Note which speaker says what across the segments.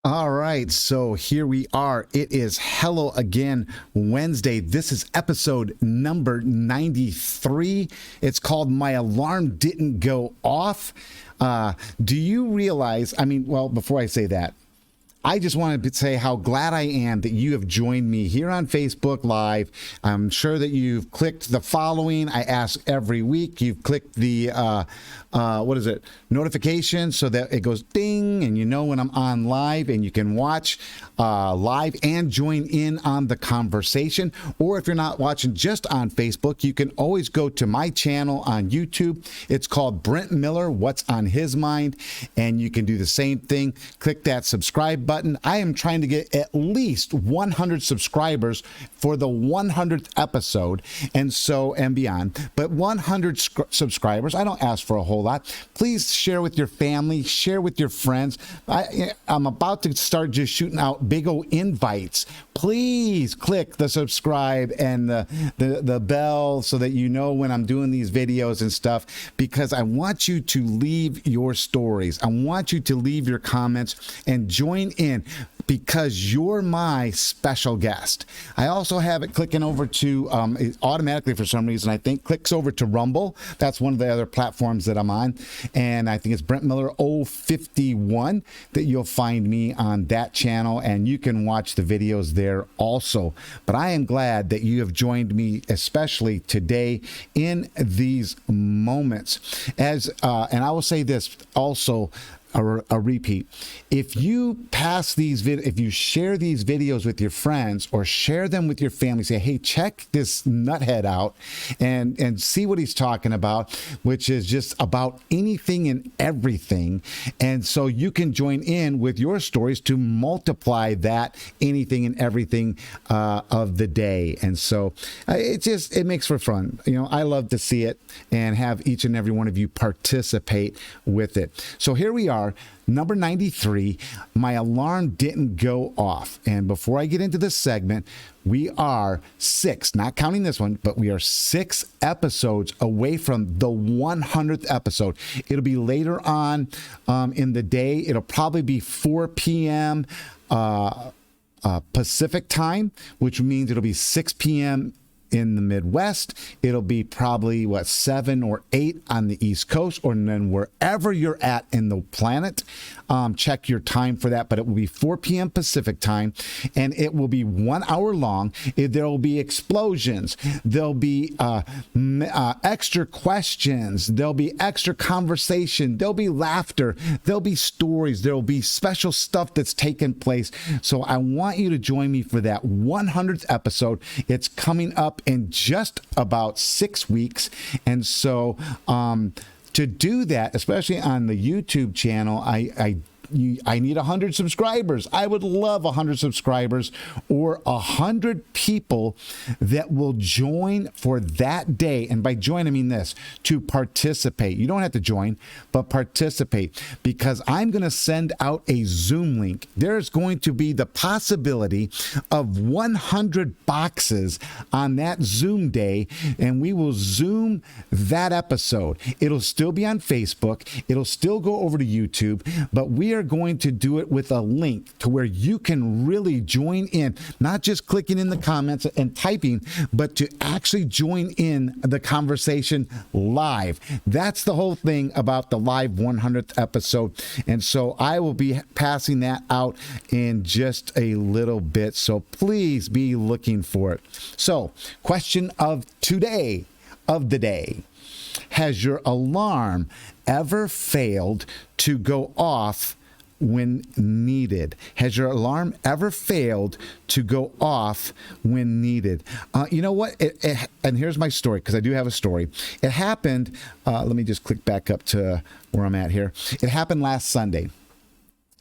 Speaker 1: All right, so here we are. It is Hello Again Wednesday. This is episode number 93. It's called My Alarm Didn't Go Off. Do you realize, well, before I say that, I just wanted to say how glad I am that you have joined me here on Facebook Live. I'm sure that you've clicked the following. I ask every week. You've clicked the, notification so that it goes ding and you know when I'm on live and you can watch live and join in on the conversation. Or if you're not watching just on Facebook, you can always go to my channel on YouTube. It's called Brent Miller, What's on His Mind. And you can do the same thing. Click that subscribe button. I am trying to get at least 100 subscribers for the 100th episode and beyond. But 100 subscribers, I don't ask for a whole lot. Please share with your family, share with your friends. I'm about to start just shooting out big old invites. Please click the subscribe and the bell so that you know when I'm doing these videos and stuff, because I want you to leave your stories. I want you to leave your comments and join in, because you're my special guest. I also have it clicking over to, it automatically for some reason, I think, clicks over to Rumble. That's one of the other platforms that I'm on. And I think it's Brent Miller 051 that you'll find me on that channel. And you can watch the videos there also. But I am glad that you have joined me, especially today in these moments. And I will say this also, a repeat. If you if you share these videos with your friends or share them with your family, say, hey, check this nuthead out and see what he's talking about, which is just about anything and everything. And so you can join in with your stories to multiply that anything and everything of the day. And so it makes for fun. I love to see it and have each and every one of you participate with it. So here we are. Number 93, my alarm didn't go off. And before I get into this segment, we are 6, not counting this one, but we are 6 episodes away from the 100th episode. It'll be later on in the day. It'll probably be 4 p.m. Pacific time, which means it'll be 6 p.m. in the Midwest. It'll be probably 7 or 8 on the East Coast, or then wherever you're at in the planet. Check your time for that, but it will be 4 p.m. Pacific time, and it will be 1 hour long. There will be explosions. There'll be extra questions. There'll be extra conversation. There'll be laughter. There'll be stories. There'll be special stuff that's taken place. So I want you to join me for that 100th episode. It's coming up in just about 6 weeks. And so to do that, especially on the YouTube channel, I need 100 subscribers. I would love 100 subscribers, or 100 people that will join for that day. And by join, I mean this, to participate. You don't have to join, but participate, because I'm going to send out a Zoom link. There's going to be the possibility of 100 boxes on that Zoom day, and we will Zoom that episode. It'll still be on Facebook. It'll still go over to YouTube, but we are going to do it with a link to where you can really join in, not just clicking in the comments and typing, but to actually join in the conversation live. That's the whole thing about the live 100th episode. And so I will be passing that out in just a little bit. So please be looking for it. So, question of the day. Has your alarm ever failed to go off when needed? Has your alarm ever failed to go off when needed? You know what? And here's my story, because I do have a story. It happened, let me just click back up to where I'm at here. It happened last Sunday.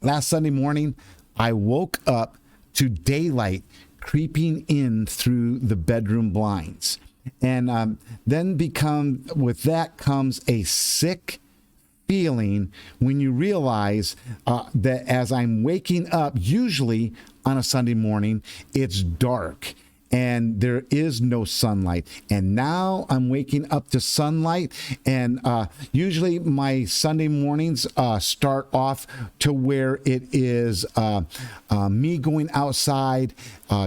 Speaker 1: Last Sunday morning, I woke up to daylight creeping in through the bedroom blinds. And then with that comes a sick feeling when you realize that as I'm waking up, usually on a Sunday morning, it's dark. and there is no sunlight. And now I'm waking up to sunlight, and usually my Sunday mornings start off to where it is me going outside,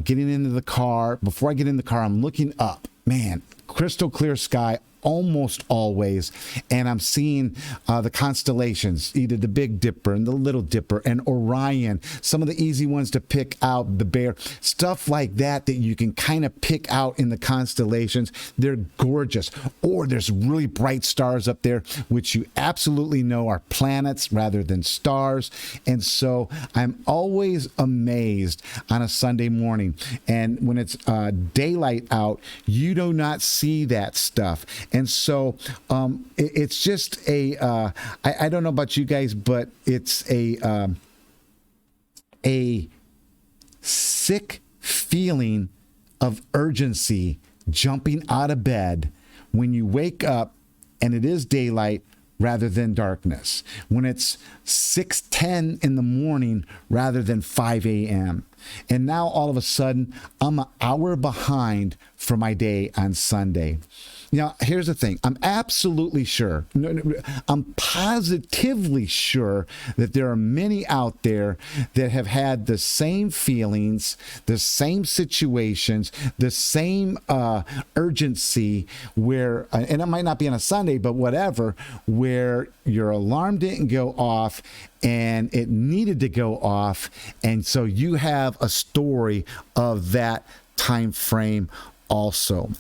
Speaker 1: getting into the car. Before I get in the car, I'm looking up. Man, crystal clear sky almost always, and I'm seeing the constellations, either the Big Dipper and the Little Dipper and Orion, some of the easy ones to pick out, the Bear, stuff like that you can kind of pick out in the constellations. They're gorgeous. Or there's really bright stars up there, which you absolutely know are planets rather than stars. And so I'm always amazed on a Sunday morning, and when it's daylight out, you do not see that stuff. And so it's just I don't know about you guys, but it's a sick feeling of urgency jumping out of bed when you wake up and it is daylight rather than darkness, when it's 6:10 in the morning rather than 5 a.m. And now all of a sudden, I'm an hour behind for my day on Sunday. Now, here's the thing. I'm absolutely sure, I'm positively sure that there are many out there that have had the same feelings, the same situations, the same urgency where, and it might not be on a Sunday, but whatever, where your alarm didn't go off and it needed to go off. And so you have a story of that time frame also.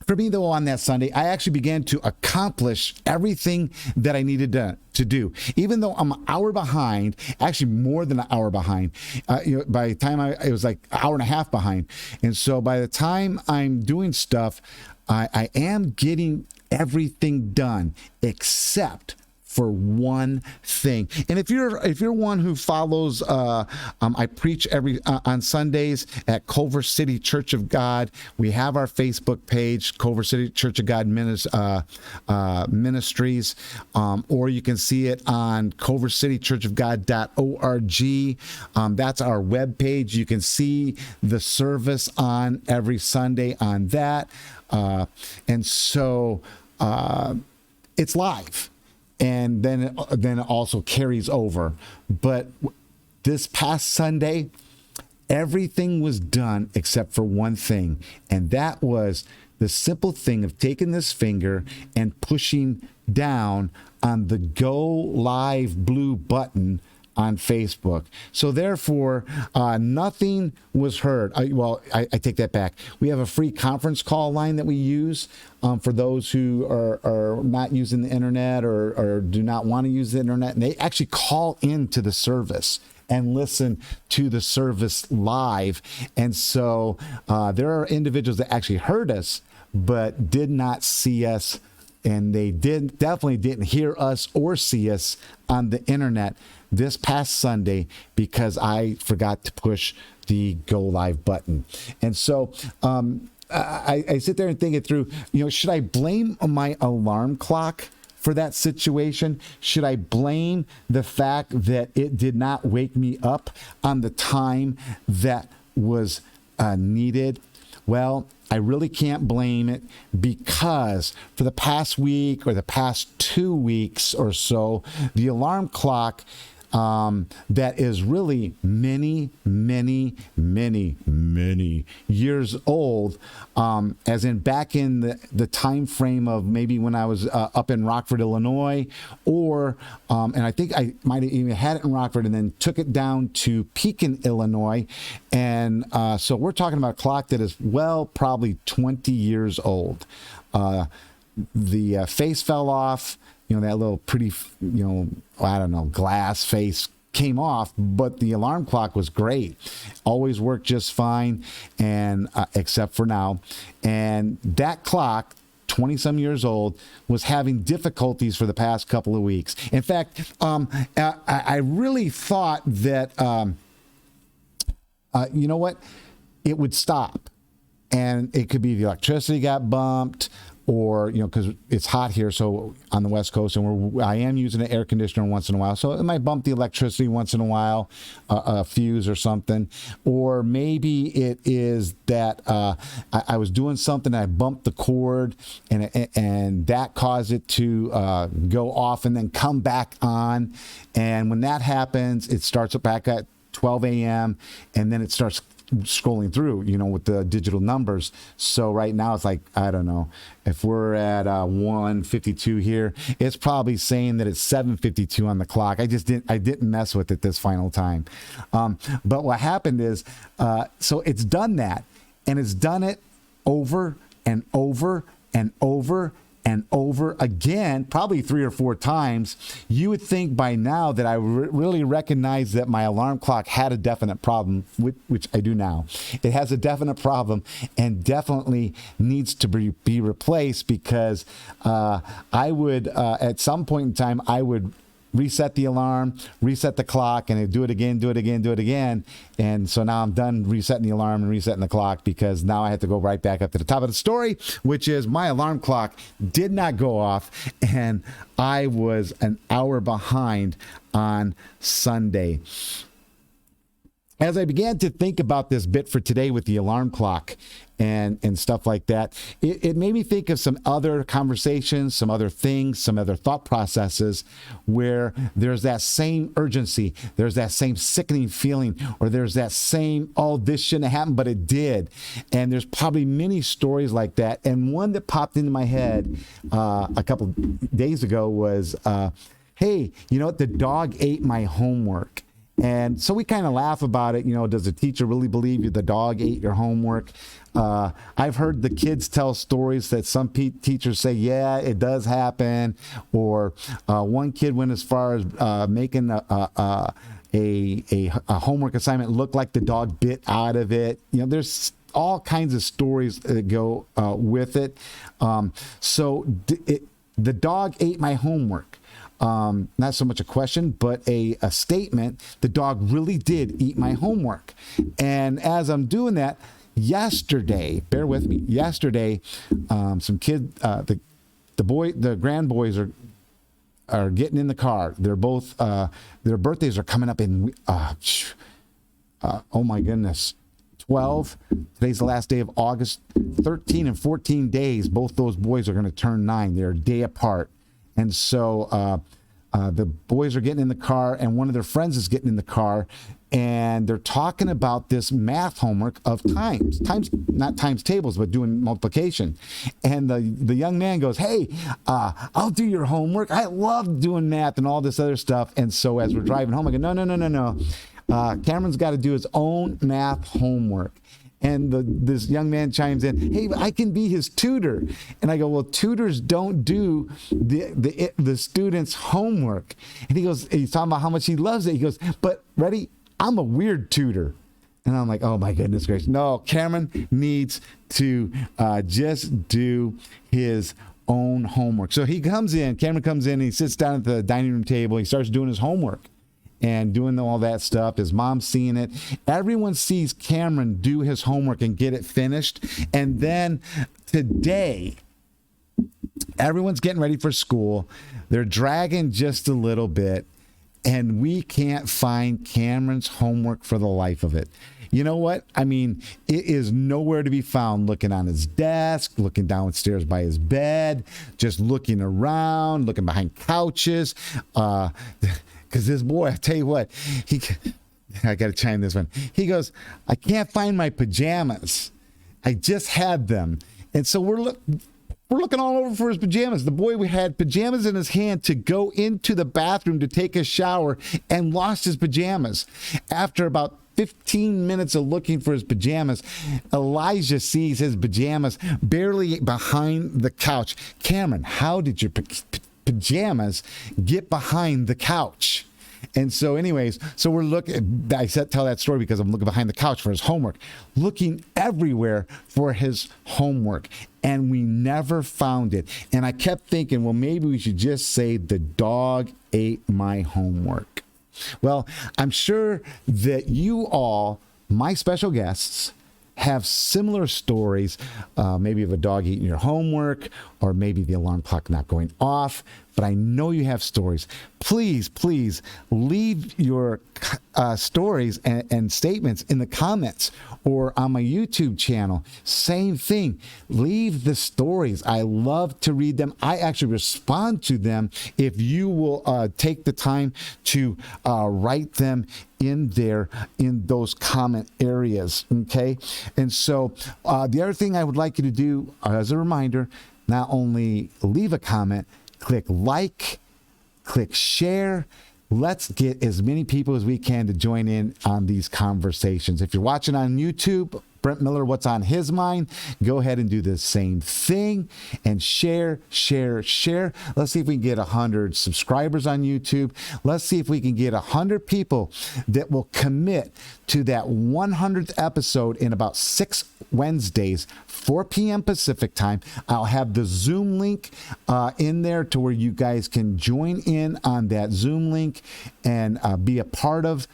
Speaker 1: For me, though, on that Sunday, I actually began to accomplish everything that I needed to do. Even though I'm an hour behind, actually more than an hour behind. By the time it was like an hour and a half behind. And so by the time I'm doing stuff, I am getting everything done except for one thing. And if you're one who follows, I preach on Sundays at Culver City Church of God. We have our Facebook page, Culver City Church of God Ministries, or you can see it on culvercitychurchofgod.org. That's our webpage. You can see the service on every Sunday on that, and so it's live. And then it also carries over. But this past Sunday, everything was done except for one thing. And that was the simple thing of taking this finger and pushing down on the go live blue button on Facebook. So therefore, nothing was heard. I take that back. We have a free conference call line that we use for those who are not using the internet or do not want to use the internet. And they actually call into the service and listen to the service live. And so there are individuals that actually heard us, but did not see us. And they definitely didn't hear us or see us on the internet this past Sunday because I forgot to push the go live button. And so I sit there and think it through, should I blame my alarm clock for that situation? Should I blame the fact that it did not wake me up on the time that was needed? Well, I really can't blame it because for the past week or the past 2 weeks or so, the alarm clock that is really many years old, as in back in the time frame of maybe when I was up in Rockford, Illinois, or and I think I might have even had it in Rockford and then took it down to Pekin, Illinois. And so we're talking about a clock that is probably 20 years old. The face fell off. That little pretty, glass face came off, but the alarm clock was great. Always worked just fine, and except for now. And that clock, 20-some years old, was having difficulties for the past couple of weeks. In fact, I really thought that, it would stop. And it could be the electricity got bumped. or, because it's hot here, so on the West Coast, and I am using an air conditioner once in a while, so it might bump the electricity once in a while, a fuse or something. Or maybe it is that I was doing something, I bumped the cord, and that caused it to go off and then come back on. And when that happens, it starts back at 12 a.m. and then it starts scrolling through, with the digital numbers. So right now it's like, I don't know, if we're at 1:52 here, it's probably saying that it's 7:52 on the clock. I didn't mess with it this final time. But what happened is, so it's done that, and it's done it over and over and over and over again, probably 3 or 4 times. You would think by now that I really recognize that my alarm clock had a definite problem, which I do now. It has a definite problem and definitely needs to be replaced, because I would, at some point in time, I would reset the alarm, reset the clock, and do it again. And so now I'm done resetting the alarm and resetting the clock, because now I have to go right back up to the top of the story, which is my alarm clock did not go off, and I was an hour behind on Sunday. As I began to think about this bit for today with the alarm clock and stuff like that, it made me think of some other conversations, some other things, some other thought processes where there's that same urgency, there's that same sickening feeling, or there's that same, oh, this shouldn't have happened, but it did. And there's probably many stories like that. And one that popped into my head a couple days ago was, hey, the dog ate my homework. And so we kind of laugh about it. Does the teacher really believe the dog ate your homework? I've heard the kids tell stories that some teachers say, yeah, it does happen. Or one kid went as far as making a homework assignment look like the dog bit out of it. There's all kinds of stories that go with it. So the dog ate my homework. Not so much a question, but a statement. The dog really did eat my homework. And as I'm doing that, yesterday, bear with me, some kid, the grand boys are getting in the car. They're both, their birthdays are coming up in, oh my goodness, 12. Today's the last day of August. 13 and 14 days, both those boys are going to turn 9. They're a day apart. And so the boys are getting in the car, and one of their friends is getting in the car, and they're talking about this math homework of times, not times tables, but doing multiplication. And the young man goes, hey, I'll do your homework. I love doing math and all this other stuff. And so as we're driving home, I go, no. Cameron's got to do his own math homework. And this young man chimes in, hey, I can be his tutor. And I go, well, tutors don't do the student's homework. And he goes, he's talking about how much he loves it. He goes, but ready, I'm a weird tutor. And I'm like, oh my goodness gracious. No, Cameron needs to just do his own homework. So Cameron comes in, and he sits down at the dining room table. He starts doing his homework and doing all that stuff. His mom's seeing it. Everyone sees Cameron do his homework and get it finished. And then today, everyone's getting ready for school. They're dragging just a little bit, and we can't find Cameron's homework for the life of it. You know what? I mean, it is nowhere to be found. Looking on his desk, looking downstairs by his bed, just looking around, looking behind couches. Because this boy, I tell you what, I got to chime this one. He goes, I can't find my pajamas. I just had them. And so we're looking all over for his pajamas. The boy had pajamas in his hand to go into the bathroom to take a shower and lost his pajamas. After about 15 minutes of looking for his pajamas, Elijah sees his pajamas barely behind the couch. Cameron, how did your pajamas get behind the couch? And so anyways, we're looking, tell that story because I'm looking behind the couch for his homework, looking everywhere for his homework, and we never found it. And I kept thinking, well, maybe we should just say the dog ate my homework. Well, I'm sure that you all, my special guests, have similar stories, maybe of a dog eating your homework, or maybe the alarm clock not going off, but I know you have stories. Please, please leave your stories and statements in the comments or on my YouTube channel. Same thing. Leave the stories. I love to read them. I actually respond to them if you will take the time to write them in there in those comment areas. Okay. And so the other thing I would like you to do as a reminder, not only leave a comment, click like, click share. Let's get as many people as we can to join in on these conversations. If you're watching on YouTube, Brent Miller, what's on his mind? Go ahead and do the same thing and share, share, share. Let's see if we can get 100 subscribers on YouTube. Let's see if we can get 100 people that will commit to that 100th episode in about 6 Wednesdays, 4 p.m. Pacific time. I'll have the Zoom link in there to where you guys can join in on that Zoom link and be a part of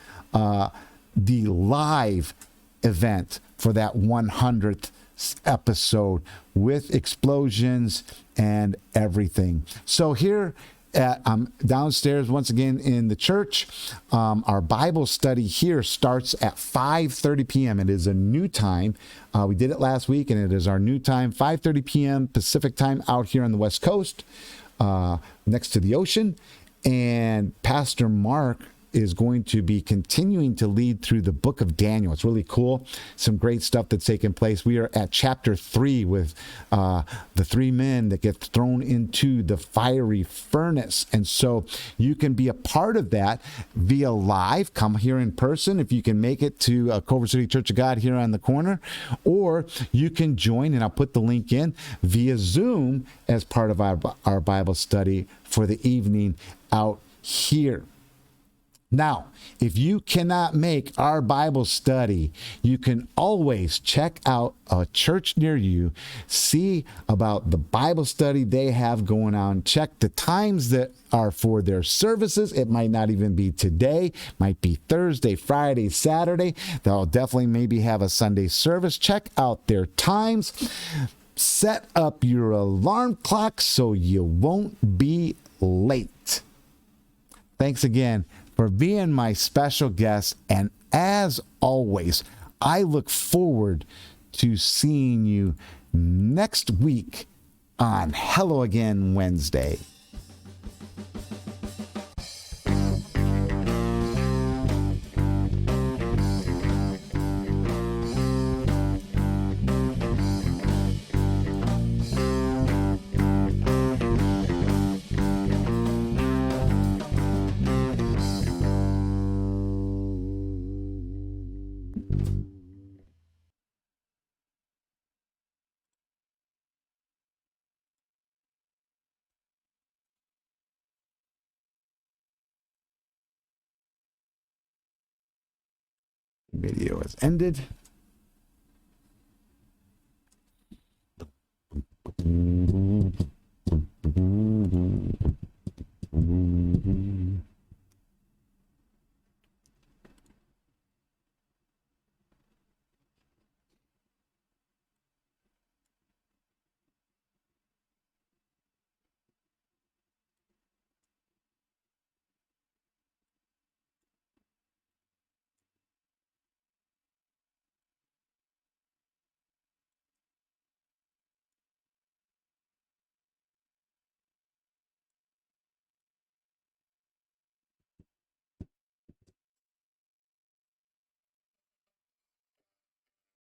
Speaker 1: the live event for that 100th episode with explosions and everything. So here I'm downstairs once again in the church. Our Bible study here starts at 5:30 p.m. It is a new time. We did it last week, and it is our new time, 5:30 p.m. Pacific time out here on the West Coast, next to the ocean. And Pastor Mark is going to be continuing to lead through the book of Daniel. It's really cool. Some great stuff that's taking place. We are at chapter 3 with the 3 men that get thrown into the fiery furnace. And so you can be a part of that via live. Come here in person if you can make it to Culver City Church of God here on the corner. Or you can join, and I'll put the link in, via Zoom as part of our Bible study for the evening out here. Now, if you cannot make our Bible study, you can always check out a church near you, see about the Bible study they have going on, check the times that are for their services. It might not even be today, might be Thursday, Friday, Saturday. They'll definitely maybe have a Sunday service. Check out their times. Set up your alarm clock so you won't be late. Thanks again for being my special guest. And as always, I look forward to seeing you next week on Hello Again Wednesday. Video has ended.